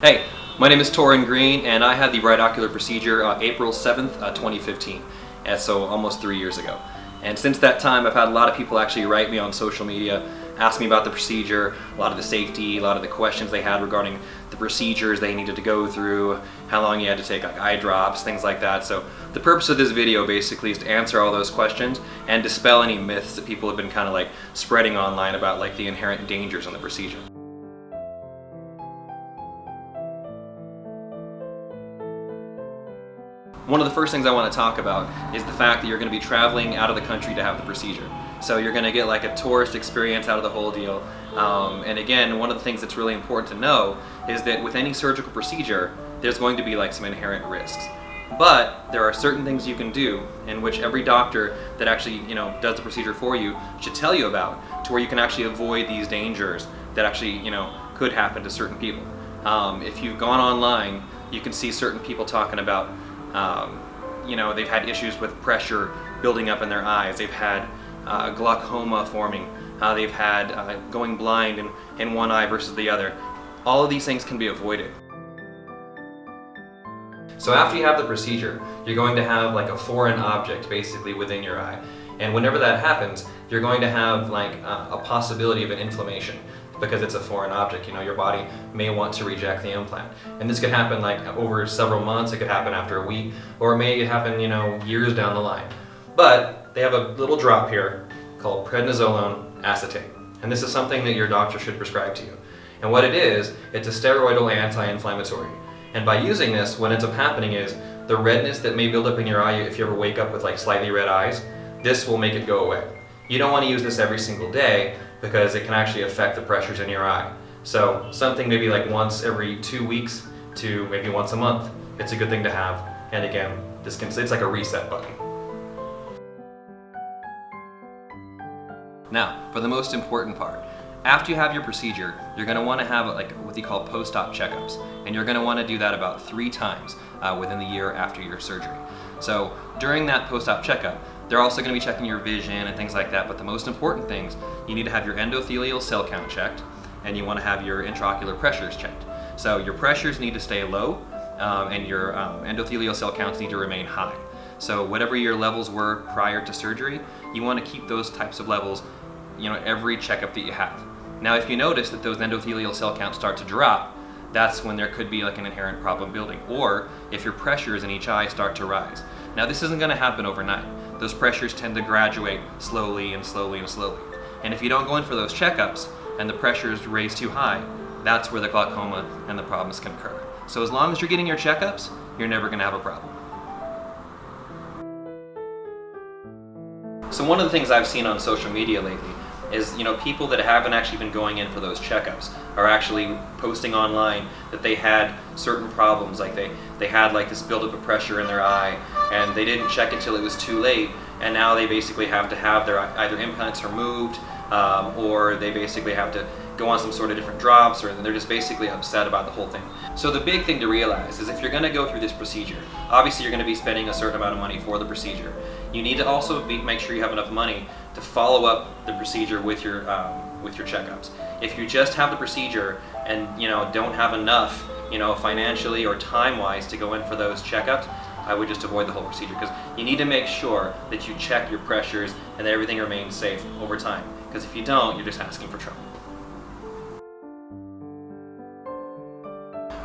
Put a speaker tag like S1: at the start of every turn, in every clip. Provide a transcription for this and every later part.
S1: Hey, my name is Toryn Green, and I had the Brightocular procedure April 7th, 2015, and so almost 3 years ago. And since that time, I've had a lot of people actually write me on social media, ask me about the procedure, a lot of the safety, a lot of the questions they had regarding the procedures they needed to go through, how long you had to take like eye drops, things like that. So the purpose of this video basically is to answer all those questions and dispel any myths that people have been kind of like spreading online about like the inherent dangers in the procedure. One of the first things I want to talk about is the fact that you're going to be traveling out of the country to have the procedure. So you're going to get like a tourist experience out of the whole deal. And again, one of the things that's really important to know is that with any surgical procedure, there's going to be like some inherent risks. But there are certain things you can do in which every doctor that actually, does the procedure for you should tell you about, to where you can actually avoid these dangers that actually, could happen to certain people. If you've gone online, you can see certain people talking about they've had issues with pressure building up in their eyes. They've had glaucoma forming. They've had going blind in one eye versus the other. All of these things can be avoided. So after you have the procedure, you're going to have like a foreign object basically within your eye. And whenever that happens, you're going to have like a possibility of an inflammation. Because it's a foreign object, your body may want to reject the implant. And this could happen like over several months, it could happen after a week, or it may happen, years down the line. But they have a little drop here called prednisolone acetate. And this is something that your doctor should prescribe to you. And what it is, it's a steroidal anti-inflammatory. And by using this, what ends up happening is the redness that may build up in your eye if you ever wake up with like slightly red eyes, this will make it go away. You don't want to use this every single day, because it can actually affect the pressures in your eye. So something maybe like once every 2 weeks to maybe once a month, it's a good thing to have. And again, it's like a reset button. Now, for the most important part, after you have your procedure, you're going to want to have like what they call post-op checkups, and you're going to want to do that about 3 times within the year after your surgery. So during that post-op checkup, they're also going to be checking your vision and things like that, but the most important things, you need to have your endothelial cell count checked, and you want to have your intraocular pressures checked. So your pressures need to stay low, and your endothelial cell counts need to remain high. So whatever your levels were prior to surgery, you want to keep those types of levels, every checkup that you have. Now, if you notice that those endothelial cell counts start to drop, that's when there could be like an inherent problem building, or if your pressures in each eye start to rise. Now, this isn't going to happen overnight. Those pressures tend to graduate slowly and slowly and slowly. And if you don't go in for those checkups and the pressures raise too high, that's where the glaucoma and the problems can occur. So as long as you're getting your checkups, you're never going to have a problem. So one of the things I've seen on social media lately is, people that haven't actually been going in for those checkups are actually posting online that they had certain problems, like they had like this buildup of pressure in their eye, and they didn't check it till it was too late, and now they basically have to have their either implants removed, or they basically have to go on some sort of different drops, or they're just basically upset about the whole thing. So the big thing to realize is if you're going to go through this procedure, obviously you're going to be spending a certain amount of money for the procedure. You need to also make sure you have enough money to follow up the procedure with your checkups. If you just have the procedure and don't have enough financially or time-wise to go in for those checkups, I would just avoid the whole procedure, because you need to make sure that you check your pressures and that everything remains safe over time. Because if you don't, you're just asking for trouble.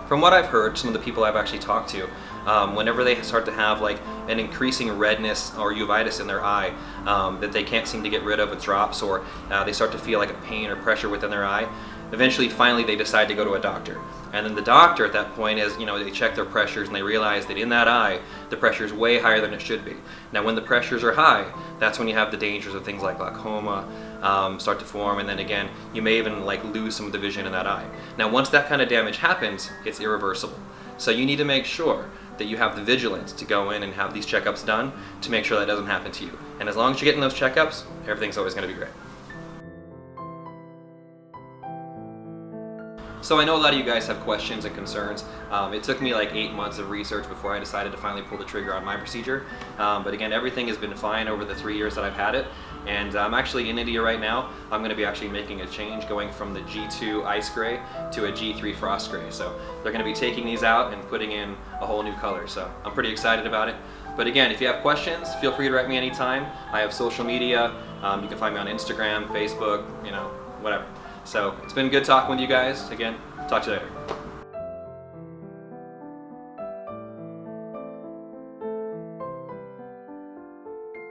S1: From what I've heard, some of the people I've actually talked to, whenever they start to have like an increasing redness or uveitis in their eye that they can't seem to get rid of with drops, or they start to feel like a pain or pressure within their eye, finally they decide to go to a doctor. And then the doctor at that point is, they check their pressures and they realize that in that eye, the pressure is way higher than it should be. Now when the pressures are high, that's when you have the dangers of things like glaucoma start to form, and then again, you may even like lose some of the vision in that eye. Now once that kind of damage happens, it's irreversible. So you need to make sure that you have the vigilance to go in and have these checkups done to make sure that doesn't happen to you. And as long as you're getting those checkups, everything's always going to be great. So I know a lot of you guys have questions and concerns. It took me like 8 months of research before I decided to finally pull the trigger on my procedure. But again, everything has been fine over the 3 years that I've had it. And I'm actually in India right now. I'm going to be actually making a change, going from the G2 Ice Gray to a G3 Frost Gray. So they're going to be taking these out and putting in a whole new color. So I'm pretty excited about it. But again, if you have questions, feel free to write me anytime. I have social media. You can find me on Instagram, Facebook, you know, whatever. So it's been good talking with you guys. Again, talk to you later.